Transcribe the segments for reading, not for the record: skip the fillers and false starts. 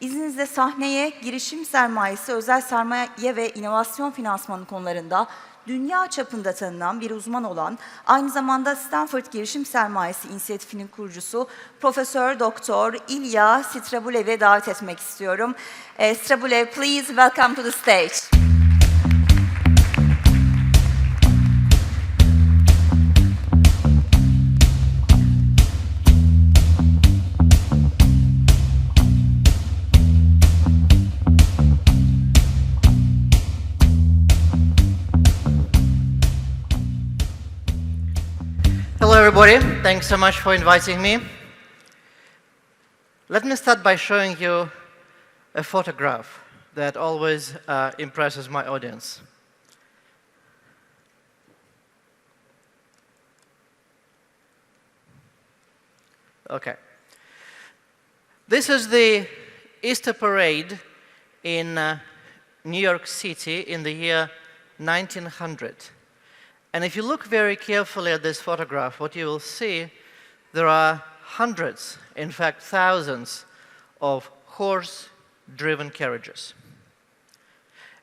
İzninizle sahneye girişim sermayesi, özel sermaye ve inovasyon finansmanı konularında dünya çapında tanınan bir uzman olan, aynı zamanda Stanford Girişim Sermayesi İnisiyatifi'nin kurucusu Profesör Doktor Ilya Strebulaev'e davet etmek istiyorum. Strebulaev, please welcome to the stage. Hello everybody, thanks so much for inviting me. Let me start by showing you a photograph that always impresses my audience. Okay. This is the Easter parade in New York City in the year 1900. And if you look very carefully at this photograph, what you will see, there are hundreds, in fact thousands, of horse-driven carriages.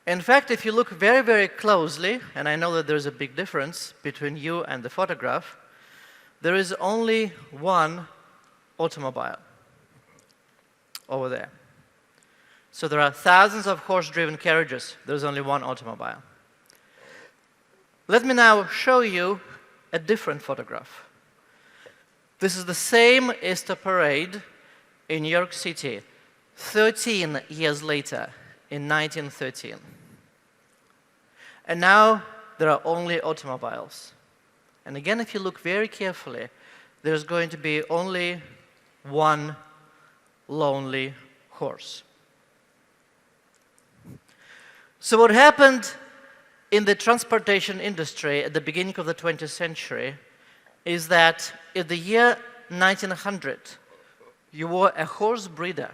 In fact, if you look very, very closely, and I know that there's a big difference between you and the photograph, there is only one automobile over there. So there are thousands of horse-driven carriages. There's only one automobile. Let me now show you a different photograph. This is the same Easter parade in New York City 13 years later, in 1913. And now there are only automobiles. And again, if you look very carefully, there's going to be only one lonely horse. So what happened in the transportation industry at the beginning of the 20th century is that in the year 1900, you were a horse breeder,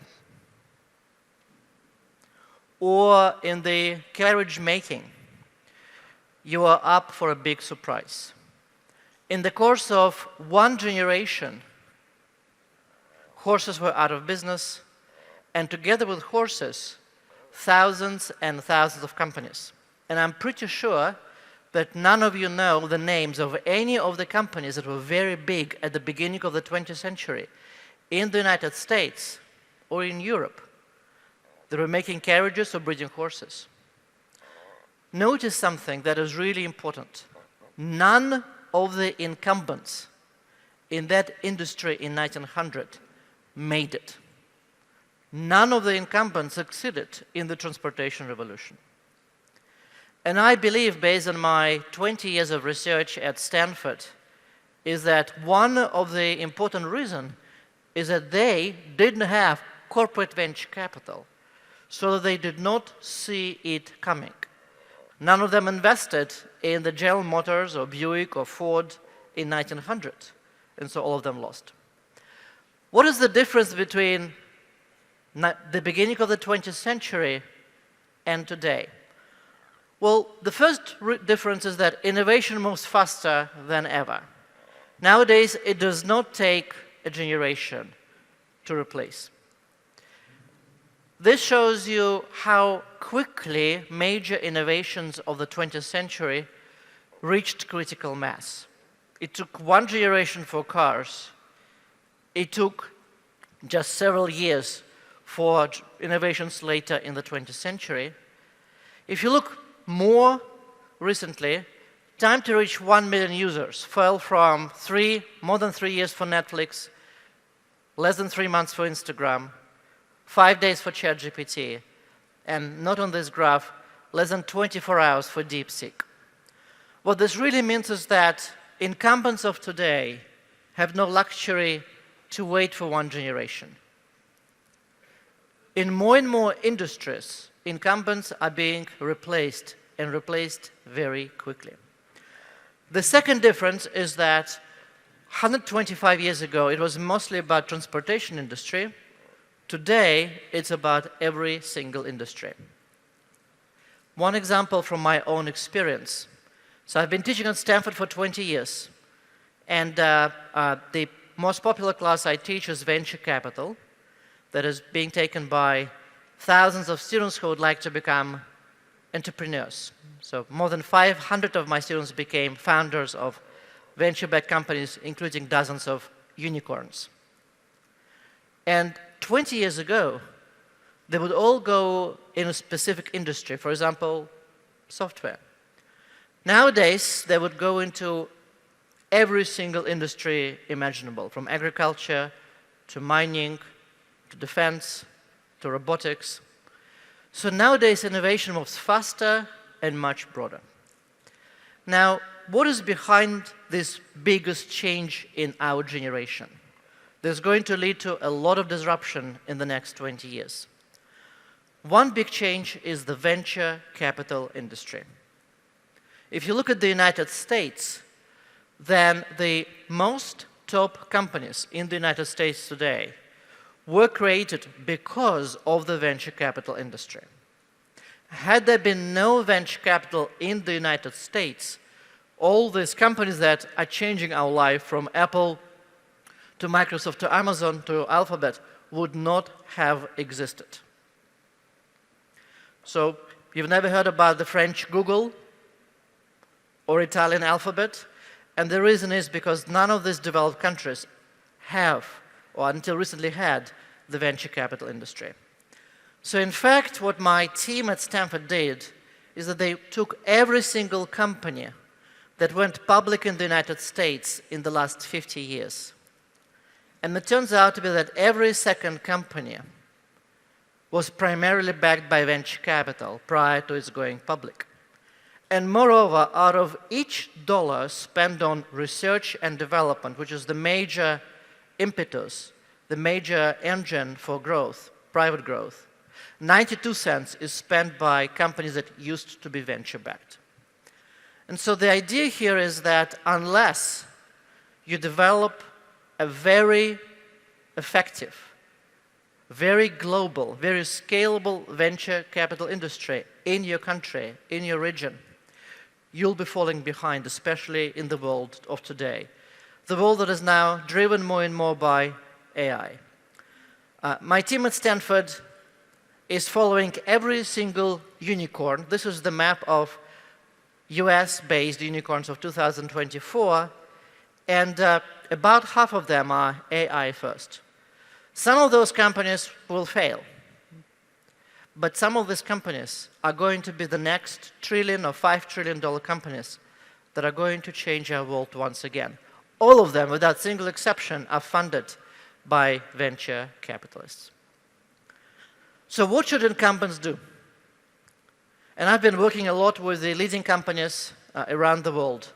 or in the carriage making, you were up for a big surprise. In the course of one generation, horses were out of business, and together with horses, thousands and thousands of companies. And I'm pretty sure that none of you know the names of any of the companies that were very big at the beginning of the 20th century in the United States or in Europe. They were making carriages or breeding horses. Notice something that is really important. None of the incumbents in that industry in 1900 made it. None of the incumbents succeeded in the transportation revolution. And I believe, based on my 20 years of research at Stanford, is that one of the important reasons is that they didn't have corporate venture capital, so they did not see it coming. None of them invested in the General Motors or Buick or Ford in 1900, and so all of them lost. What is the difference between the beginning of the 20th century and today? Well, the first difference is that innovation moves faster than ever. Nowadays, it does not take a generation to replace. This shows you how quickly major innovations of the 20th century reached critical mass. It took one generation for cars. It took just several years for innovations later in the 20th century. If you look more recently, time to reach 1 million users fell from more than 3 years for Netflix, less than 3 months for Instagram, 5 days for ChatGPT, and not on this graph, less than 24 hours for DeepSeek. What this really means is that incumbents of today have no luxury to wait for one generation. In more and more industries, incumbents are being replaced, and replaced very quickly. The second difference is that 125 years ago, it was mostly about transportation industry. Today, it's about every single industry. One example from my own experience. So I've been teaching at Stanford for 20 years, and the most popular class I teach is venture capital. that is being taken by thousands of students who would like to become entrepreneurs. So more than 500 of my students became founders of venture-backed companies, including dozens of unicorns. And 20 years ago, they would all go in a specific industry, for example, software. Nowadays, they would go into every single industry imaginable, from agriculture to mining, to defense, to robotics. So nowadays, innovation moves faster and much broader. Now, what is behind this biggest change in our generation? There's going to lead to a lot of disruption in the next 20 years. One big change is the venture capital industry. If you look at the United States, then the most top companies in the United States today were created because of the venture capital industry. Had there been no venture capital in the United States, all these companies that are changing our life, from Apple to Microsoft to Amazon to Alphabet, would not have existed. So you've never heard about the French Google or Italian Alphabet, and the reason is because none of these developed countries have, or until recently had, the venture capital industry. So in fact, what my team at Stanford did is that they took every single company that went public in the United States in the last 50 years. And it turns out to be that every second company was primarily backed by venture capital prior to its going public. And moreover, out of each dollar spent on research and development, which is the major impetus, the major engine for growth, private growth, 92 cents is spent by companies that used to be venture-backed. And so the idea here is that unless you develop a very effective, very global, very scalable venture capital industry in your country, in your region, you'll be falling behind, especially in the world of today. The world that is now driven more and more by AI. My team at Stanford is following every single unicorn. This is the map of US-based unicorns of 2024, and about half of them are AI first. Some of those companies will fail, but some of these companies are going to be the next trillion or $5 trillion companies that are going to change our world once again. All of them, without single exception, are funded by venture capitalists. So what should incumbents do? And I've been working a lot with the leading companies around the world,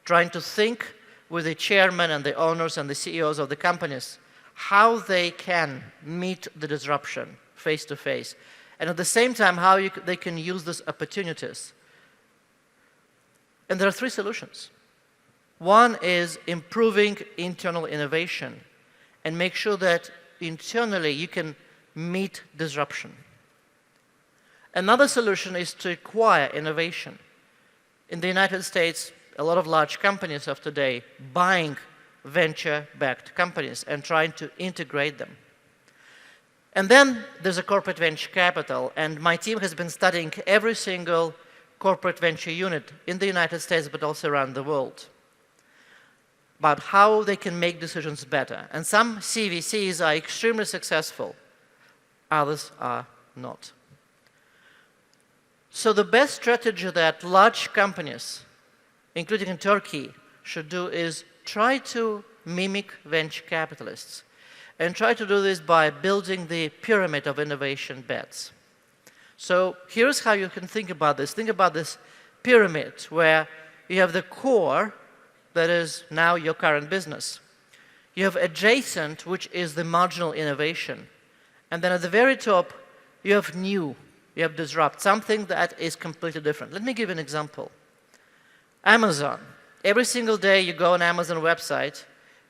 trying to think with the chairman and the owners and the CEOs of the companies how they can meet the disruption face to face, and at the same time how they can use these opportunities. And there are three solutions. One is improving internal innovation and make sure that internally you can meet disruption. Another solution is to acquire innovation. In the United States, a lot of large companies of today buying venture-backed companies and trying to integrate them. And then there's a corporate venture capital, and my team has been studying every single corporate venture unit in the United States, but also around the world, about how they can make decisions better. And some CVCs are extremely successful, others are not. So the best strategy that large companies, including in Turkey, should do is try to mimic venture capitalists, and try to do this by building the pyramid of innovation beds. So here's how you can think about this. Think about this pyramid where you have the core, that is now your current business. You have adjacent, which is the marginal innovation. And then at the very top, you have new, you have disrupt, something that is completely different. Let me give you an example. Amazon. Every single day you go on Amazon website,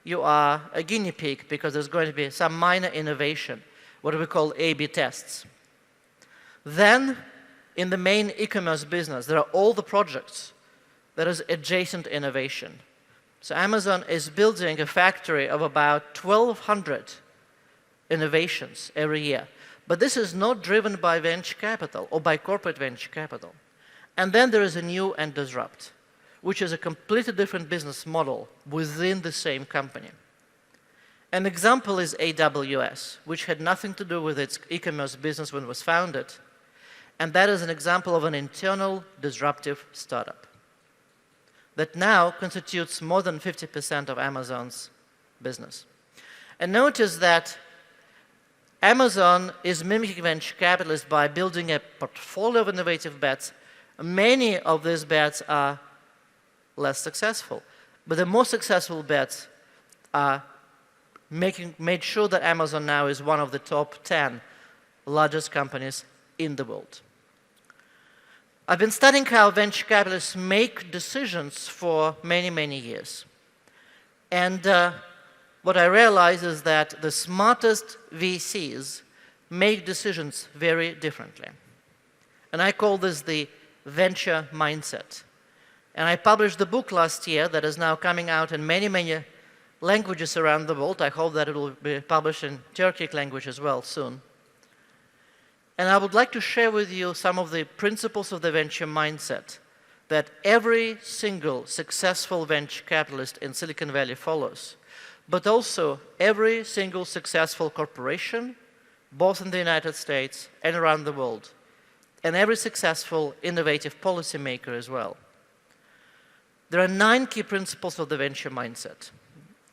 you are a guinea pig because there's going to be some minor innovation, what we call A/B tests. Then, in the main e-commerce business, there are all the projects that is adjacent innovation. So Amazon is building a factory of about 1,200 innovations every year. But this is not driven by venture capital or by corporate venture capital. And then there is a new and disrupt, which is a completely different business model within the same company. An example is AWS, which had nothing to do with its e-commerce business when it was founded. And that is an example of an internal disruptive startup that now constitutes more than 50% of Amazon's business. And notice that Amazon is mimicking venture capitalists by building a portfolio of innovative bets. Many of these bets are less successful, but the most successful bets are made sure that Amazon now is one of the top 10 largest companies in the world. I've been studying how venture capitalists make decisions for many, many years. And what I realize is that the smartest VCs make decisions very differently. And I call this the venture mindset. And I published the book last year that is now coming out in many, many languages around the world. I hope that it will be published in Turkic language as well soon. And I would like to share with you some of the principles of the venture mindset that every single successful venture capitalist in Silicon Valley follows, but also every single successful corporation, both in the United States and around the world, and every successful innovative policymaker as well. There are 9 key principles of the venture mindset,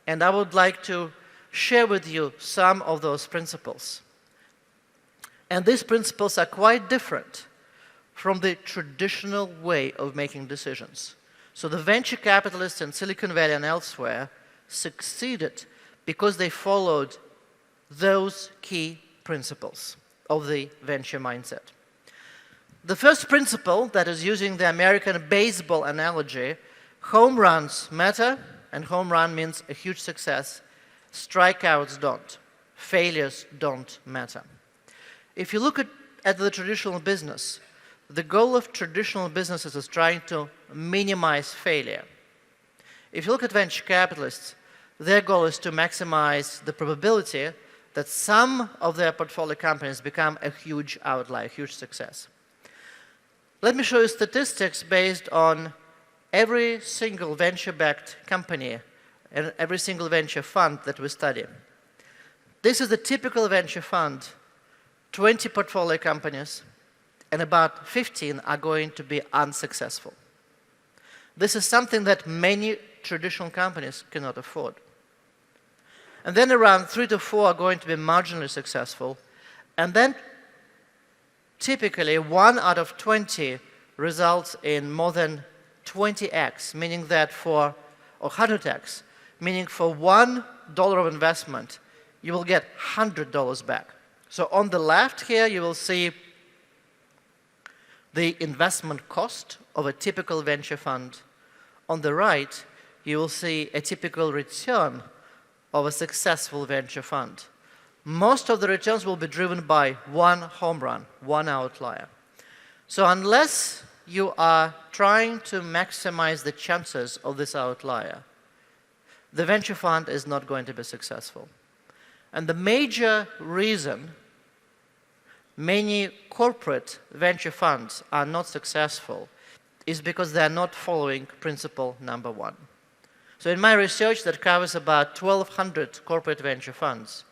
and I would like to share with you some of those principles. And these principles are quite different from the traditional way of making decisions. So the venture capitalists in Silicon Valley and elsewhere succeeded because they followed those key principles of the venture mindset. The first principle, that is using the American baseball analogy, home runs matter, and home run means a huge success. Strikeouts don't. Failures don't matter. If you look at the traditional business, the goal of traditional businesses is trying to minimize failure. If you look at venture capitalists, their goal is to maximize the probability that some of their portfolio companies become a huge outlier, a huge success. Let me show you statistics based on every single venture-backed company and every single venture fund that we study. This is the typical venture fund. 20 portfolio companies, and about 15 are going to be unsuccessful. This is something that many traditional companies cannot afford. And then around 3 to 4 are going to be marginally successful, and then typically 1 out of 20 results in more than 20x, meaning that or 100x, meaning for $1 of investment, you will get $100 back. So on the left here, you will see the investment cost of a typical venture fund. On the right, you will see a typical return of a successful venture fund. Most of the returns will be driven by one home run, one outlier. So unless you are trying to maximize the chances of this outlier, the venture fund is not going to be successful. And the major reason many corporate venture funds are not successful is because they are not following principle number 1. So in my research that covers about 1,200 corporate venture funds,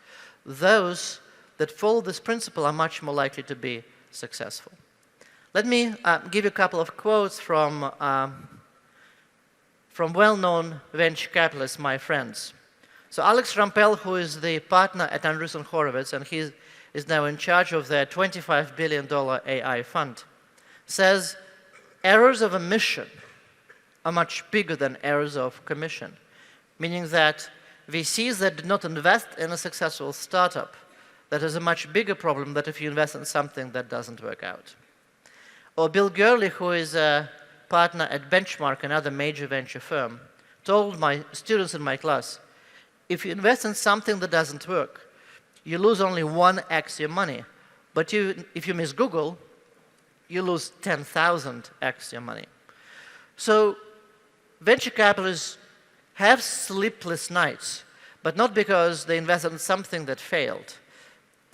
those that follow this principle are much more likely to be successful. Let me give you a couple of quotes from well-known venture capitalists, my friends. So Alex Rampell, who is the partner at Andreessen Horowitz, and he is now in charge of their $25 billion AI fund, says errors of omission are much bigger than errors of commission, meaning that VCs that did not invest in a successful startup, that is a much bigger problem than if you invest in something that doesn't work out. Or Bill Gurley, who is a partner at Benchmark, another major venture firm, told my students in my class, if you invest in something that doesn't work, you lose only 1x your money. But if you miss Google, you lose 10,000x your money. So venture capitalists have sleepless nights, but not because they invested in something that failed,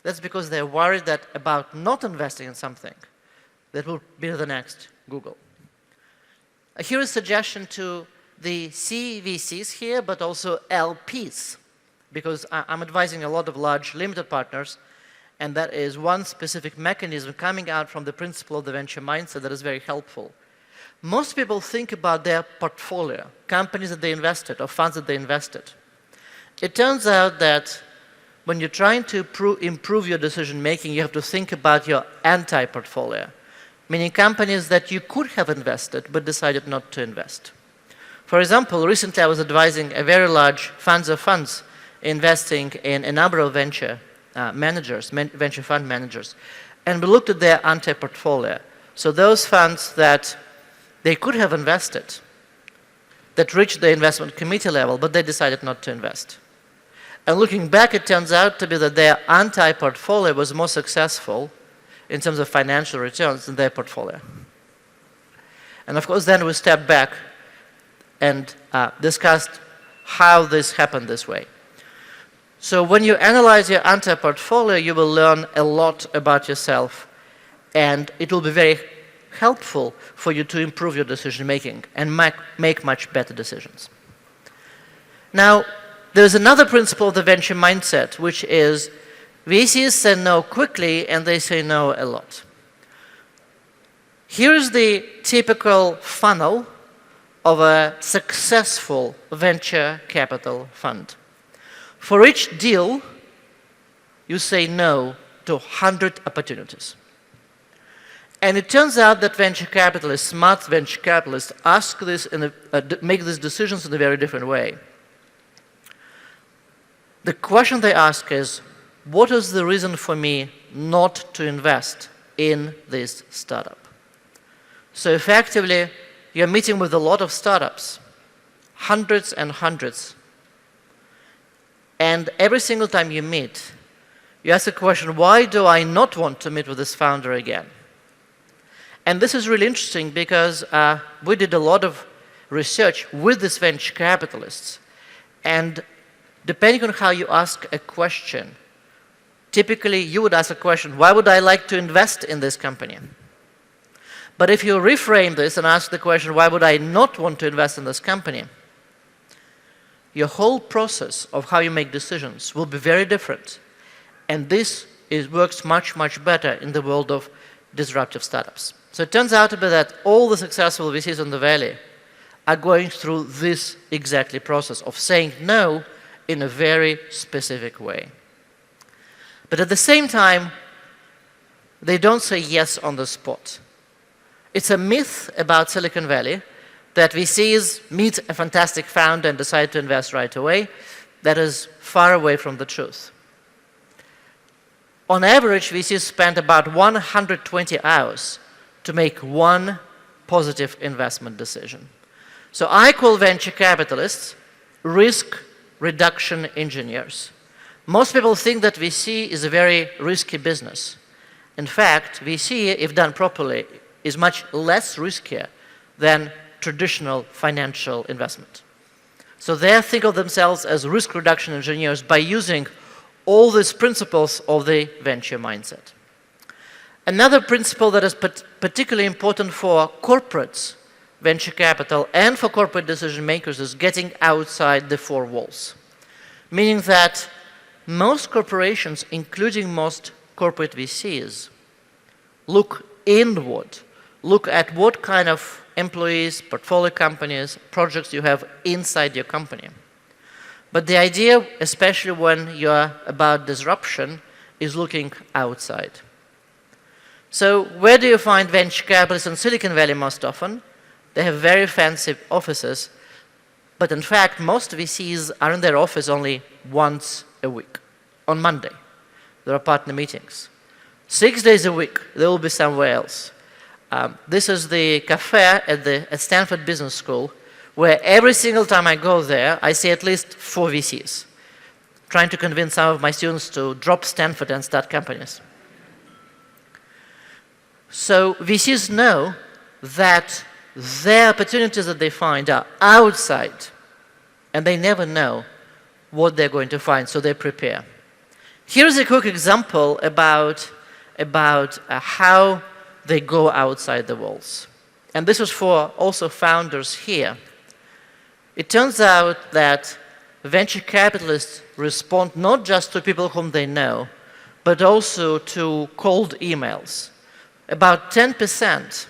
That's because they're worried that about not investing in something that will be the next Google. Here is a suggestion to the CVCs here, but also LPs, because I'm advising a lot of large limited partners, and that is one specific mechanism coming out from the principle of the venture mindset that is very helpful. Most people think about their portfolio, companies that they invested or funds that they invested. It turns out that when you're trying to improve your decision making, you have to think about your anti-portfolio, meaning companies that you could have invested but decided not to invest. For example, recently I was advising a very large funds of funds investing in a number of venture managers, venture fund managers, and we looked at their anti-portfolio. So those funds that they could have invested, that reached the investment committee level, but they decided not to invest. And looking back, it turns out to be that their anti-portfolio was more successful in terms of financial returns than their portfolio. And of course, then we stepped back and discussed how this happened this way. So when you analyze your anti-portfolio, you will learn a lot about yourself, and it will be very helpful for you to improve your decision making and make much better decisions. Now, there's another principle of the venture mindset, which is VCs say no quickly and they say no a lot. Here's the typical funnel of a successful venture capital fund. For each deal, you say no to 100 opportunities. And it turns out that venture capitalists, smart venture capitalists, ask this make these decisions in a very different way. The question they ask is, what is the reason for me not to invest in this startup? So effectively, you're meeting with a lot of startups, hundreds and hundreds. And every single time you meet, you ask the question, why do I not want to meet with this founder again? And this is really interesting because we did a lot of research with these venture capitalists. And depending on how you ask a question, typically you would ask a question, why would I like to invest in this company? But if you reframe this and ask the question, why would I not want to invest in this company? Your whole process of how you make decisions will be very different. And this works much, much better in the world of disruptive startups. So it turns out to be that all the successful VCs in the Valley are going through this exactly process of saying no in a very specific way. But at the same time, they don't say yes on the spot. It's a myth about Silicon Valley that VCs meet a fantastic founder and decide to invest right away. That is far away from the truth. On average, VCs spend about 120 hours to make one positive investment decision. So I call venture capitalists risk reduction engineers. Most people think that VC is a very risky business. In fact, VC, if done properly, is much less riskier than traditional financial investment. So they think of themselves as risk reduction engineers by using all these principles of the venture mindset. Another principle that is particularly important for corporates, venture capital, and for corporate decision makers is getting outside the four walls. Meaning that most corporations, including most corporate VCs, look inward, look at what kind of employees, portfolio companies, projects you have inside your company. But the idea, especially when you're about disruption, is looking outside. So where do you find venture capitalists in Silicon Valley most often? They have very fancy offices, but in fact, most VCs are in their office only once a week. On Monday, there are partner meetings. 6 days a week, they will be somewhere else. This is the cafe at Stanford Business School, where every single time I go there, I see at least 4 VCs, trying to convince some of my students to drop Stanford and start companies. So VCs know that their opportunities that they find are outside, and they never know what they're going to find, so they prepare. Here's a quick example about how they go outside the walls. And this is for also founders here. It turns out that venture capitalists respond not just to people whom they know, but also to cold emails. About 10%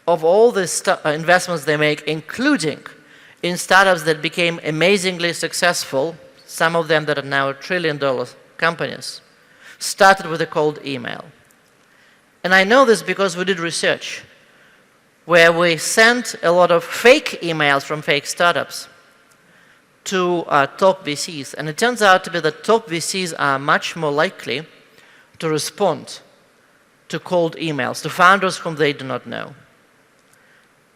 of all the investments they make, including in startups that became amazingly successful, some of them that are now trillion-dollar companies, started with a cold email. And I know this because we did research where we sent a lot of fake emails from fake startups to top VCs. And it turns out to be that top VCs are much more likely to respond to cold emails, to founders whom they do not know.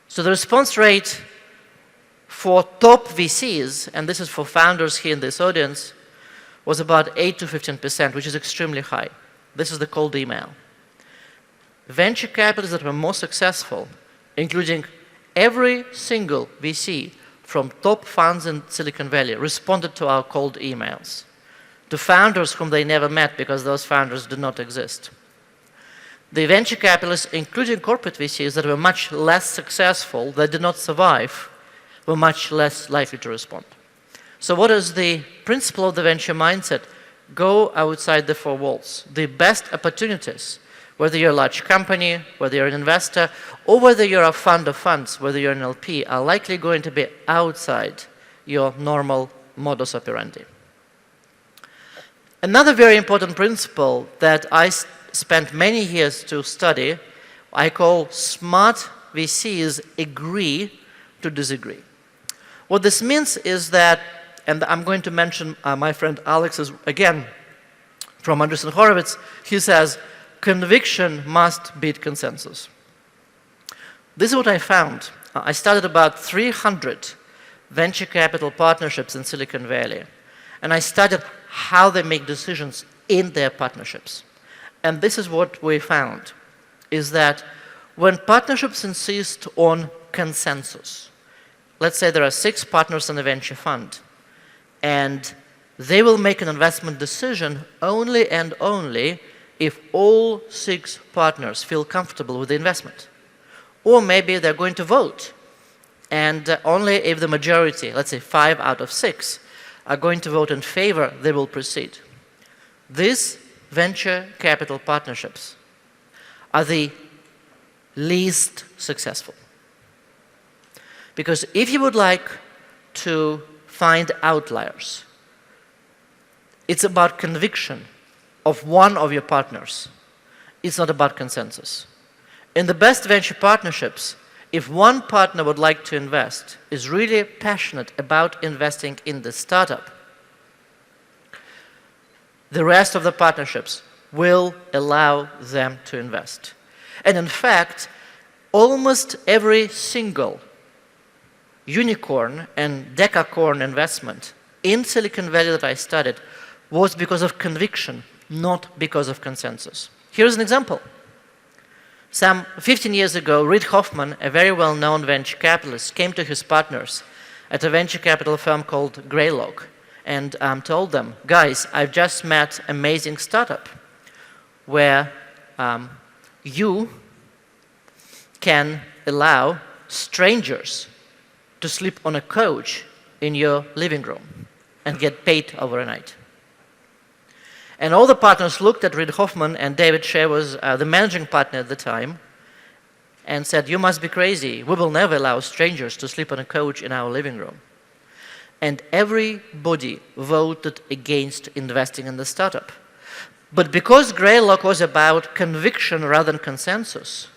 So the response rate for top VCs, and this is for founders here in this audience, was about 8 to 15%, which is extremely high. This is the cold email. Venture capitalists that were most successful, including every single VC from top funds in Silicon Valley, responded to our cold emails, to founders whom they never met because those founders do not exist. The venture capitalists, including corporate VCs that were much less successful, that did not survive, were much less likely to respond. So what is the principle of the venture mindset? Go outside the four walls. The best opportunities, whether you're a large company, whether you're an investor, or whether you're a fund of funds, whether you're an LP, are likely going to be outside your normal modus operandi. Another very important principle that I spent many years to study, I call smart VCs agree to disagree. What this means is that, and I'm going to mention my friend Alex again from Andreessen Horowitz, he says, conviction must beat consensus. This is what I found. I started about 300 venture capital partnerships in Silicon Valley, and I studied how they make decisions in their partnerships. And this is what we found, is that when partnerships insist on consensus, let's say there are 6 partners in a venture fund, and they will make an investment decision only and only if all 6 partners feel comfortable with the investment. Or maybe they're going to vote, and only if the majority, let's say 5 out of 6, are going to vote in favor, they will proceed. These venture capital partnerships are the least successful. Because if you would like to find outliers, it's about conviction of one of your partners. It's not about consensus. In the best venture partnerships, if one partner would like to invest, is really passionate about investing in the startup, the rest of the partnerships will allow them to invest. And in fact, almost every single unicorn and decacorn investment in Silicon Valley that I studied was because of conviction, not because of consensus. Here's an example. Some 15 years ago, Reid Hoffman, a very well-known venture capitalist, came to his partners at a venture capital firm called Greylock and told them, guys, I've just met an amazing startup where you can allow strangers to sleep on a couch in your living room and get paid overnight. And all the partners looked at Reid Hoffman, and David Shea was the managing partner at the time, and said, you must be crazy. We will never allow strangers to sleep on a couch in our living room. And everybody voted against investing in the startup. But because Greylock was about conviction rather than consensus,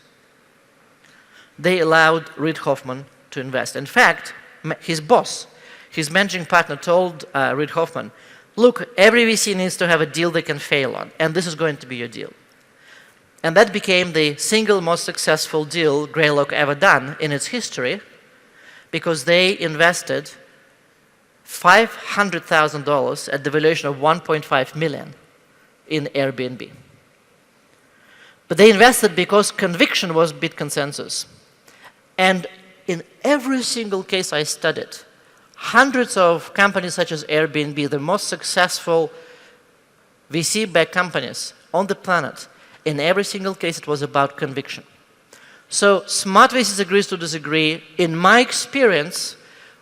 they allowed Reid Hoffman to invest. In fact, his boss, his managing partner, told Reid Hoffman, look, every VC needs to have a deal they can fail on, and this is going to be your deal. And that became the single most successful deal Greylock ever done in its history, because they invested $500,000 at the valuation of $1.5 million in Airbnb. But they invested because conviction was beat consensus. And in every single case I studied, hundreds of companies such as Airbnb, the most successful VC-backed companies on the planet, in every single case it was about conviction. So smart VCs agrees to disagree, in my experience,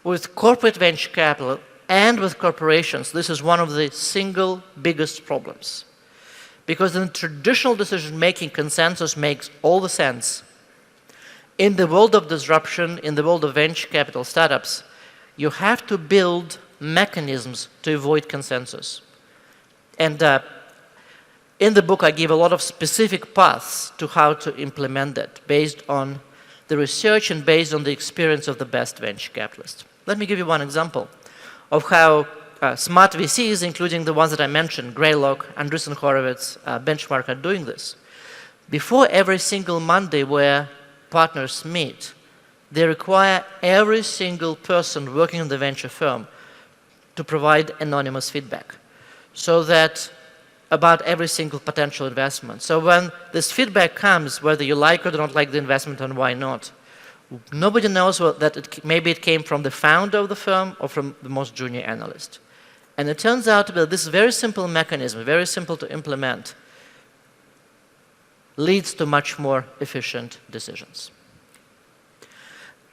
with corporate venture capital and with corporations. This is one of the single biggest problems. Because in traditional decision-making, consensus makes all the sense. In the world of disruption, in the world of venture capital startups, you have to build mechanisms to avoid consensus. And in the book, I give a lot of specific paths to how to implement that based on the research and based on the experience of the best venture capitalists. Let me give you one example of how smart VCs, including the ones that I mentioned, Greylock, Andreessen Horowitz, Benchmark, are doing this. Before every single Monday where partners meet, they require every single person working in the venture firm to provide anonymous feedback, so that about every single potential investment. So when this feedback comes, whether you like or don't like the investment and why not, nobody knows that maybe it came from the founder of the firm or from the most junior analyst. And it turns out that this very simple mechanism, very simple to implement, leads to much more efficient decisions.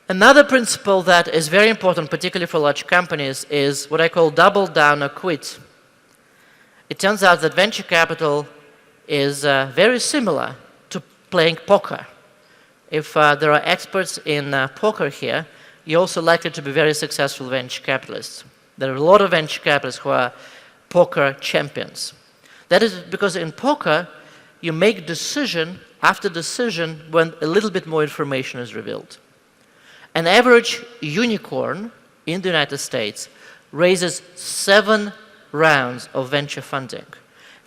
Another principle that is very important, particularly for large companies, is what I call double down or quit. It turns out that venture capital is very similar to playing poker. If there are experts in poker here, you're also likely to be very successful venture capitalists. There are a lot of venture capitalists who are poker champions. That is because in poker, you make decision after decision when a little bit more information is revealed. An average unicorn in the United States raises 7 rounds of venture funding.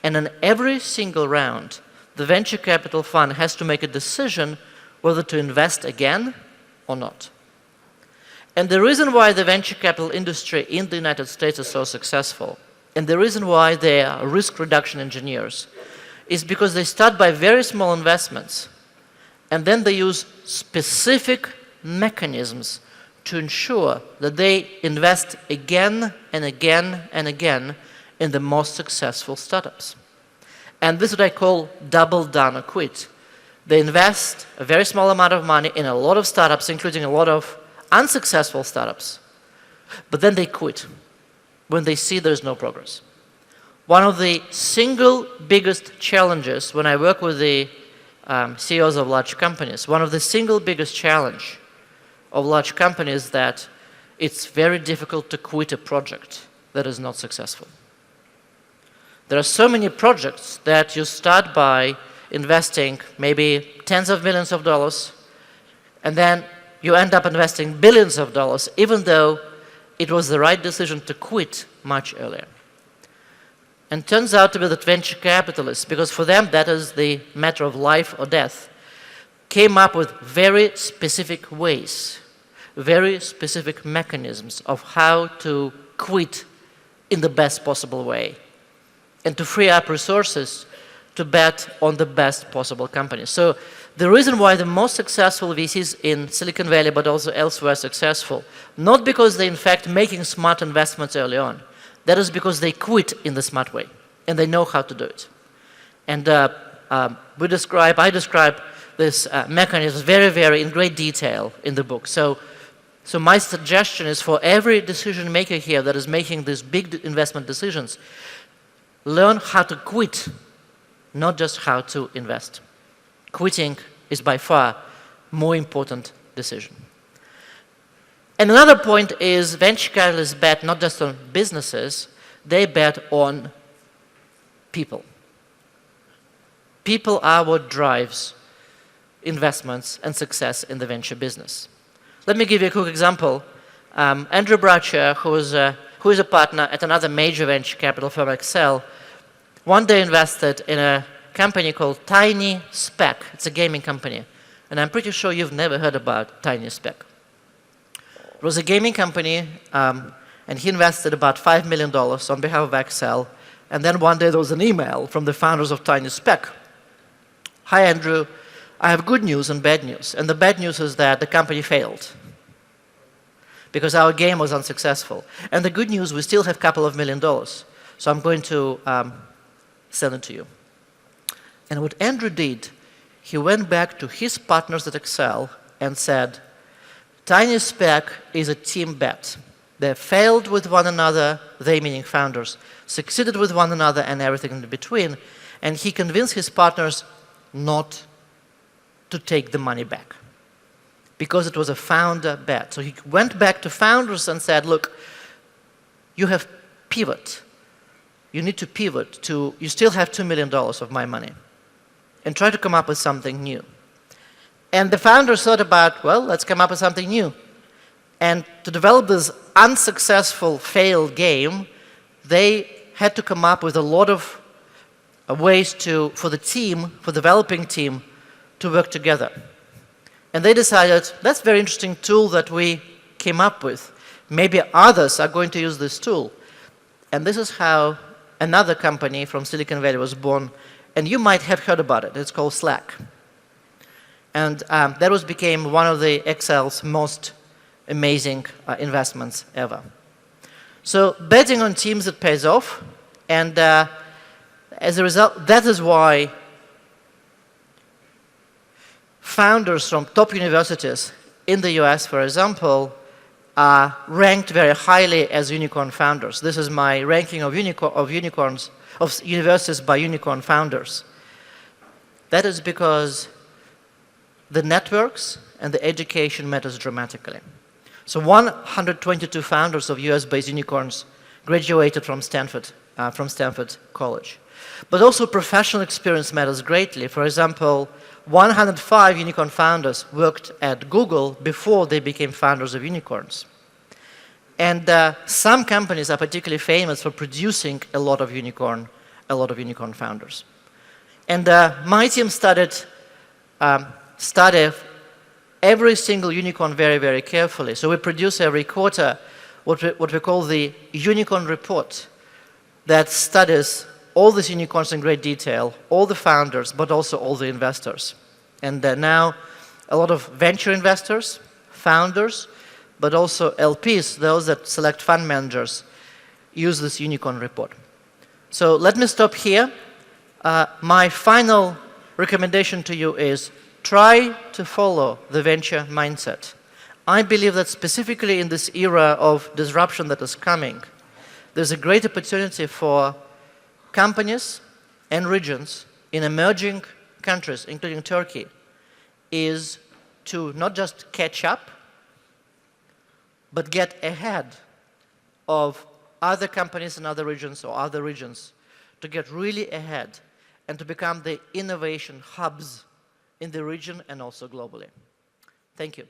And in every single round, the venture capital fund has to make a decision whether to invest again or not. And the reason why the venture capital industry in the United States is so successful, and the reason why they are risk reduction engineers, is because they start by very small investments, and then they use specific mechanisms to ensure that they invest again and again and again in the most successful startups. And this is what I call double down or quit. They invest a very small amount of money in a lot of startups, including a lot of unsuccessful startups, but then they quit when they see there's no progress. One of the single biggest challenges when I work with the CEOs of large companies, one of the single biggest challenge of large companies that it's very difficult to quit a project that is not successful. There are so many projects that you start by investing maybe tens of millions of dollars, and then you end up investing billions of dollars, even though it was the right decision to quit much earlier. And turns out to be that venture capitalists, because for them that is the matter of life or death, came up with very specific ways, very specific mechanisms of how to quit in the best possible way and to free up resources to bet on the best possible companies. So the reason why the most successful VCs in Silicon Valley but also elsewhere are successful, not because they're in fact making smart investments early on, that is because they quit in the smart way and they know how to do it. And I describe this mechanism very, very in great detail in the book. So my suggestion is for every decision maker here that is making these big investment decisions, learn how to quit, not just how to invest. Quitting is by far more important decision. And another point is venture capitalists bet not just on businesses, they bet on people. People are what drives investments and success in the venture business. Let me give you a quick example. Andrew Bracher, who is a partner at another major venture capital firm, Excel, one day invested in a company called Tiny Speck. It's a gaming company. And I'm pretty sure you've never heard about Tiny Speck. It was a gaming company, and he invested about $5 million on behalf of Excel. And then one day there was an email from the founders of Tiny Speck. Hi, Andrew. I have good news and bad news. And the bad news is that the company failed because our game was unsuccessful. And the good news, we still have a couple of $1 million. So I'm going to send it to you. And what Andrew did, he went back to his partners at Excel and said, Tiny Speck is a team bet. They failed with one another, they meaning founders, succeeded with one another and everything in between, and he convinced his partners not to take the money back because it was a founder bet. So he went back to founders and said, look, you have pivot. You need to pivot to, you still have $2 million of my money, and try to come up with something new. And the founders thought about, well, let's come up with something new. And to develop this unsuccessful, failed game, they had to come up with a lot of ways for the team, for the developing team, to work together. And they decided, that's a very interesting tool that we came up with. Maybe others are going to use this tool. And this is how another company from Silicon Valley was born. And you might have heard about it. It's called Slack. And that became one of the Excel's most amazing investments ever. So betting on teams, it pays off. And as a result, that is why founders from top universities in the US, for example, are ranked very highly as unicorn founders. This is my ranking of unicorns, of universities by unicorn founders. That is because the networks and the education matters dramatically. So 122 founders of US-based unicorns graduated from Stanford College. But also professional experience matters greatly. For example, 105 unicorn founders worked at Google before they became founders of unicorns. And some companies are particularly famous for producing a lot of unicorn founders. And my team studied every single unicorn very, very carefully. So we produce every quarter what we call the unicorn report that studies all these unicorns in great detail, all the founders, but also all the investors. And now a lot of venture investors, founders, but also LPs, those that select fund managers, use this unicorn report. So let me stop here. My final recommendation to you is try to follow the venture mindset. I believe that specifically in this era of disruption that is coming, there's a great opportunity for companies and regions in emerging countries, including Turkey, is to not just catch up, but get ahead of other companies in other regions or other regions, to get really ahead and to become the innovation hubs in the region and also globally. Thank you.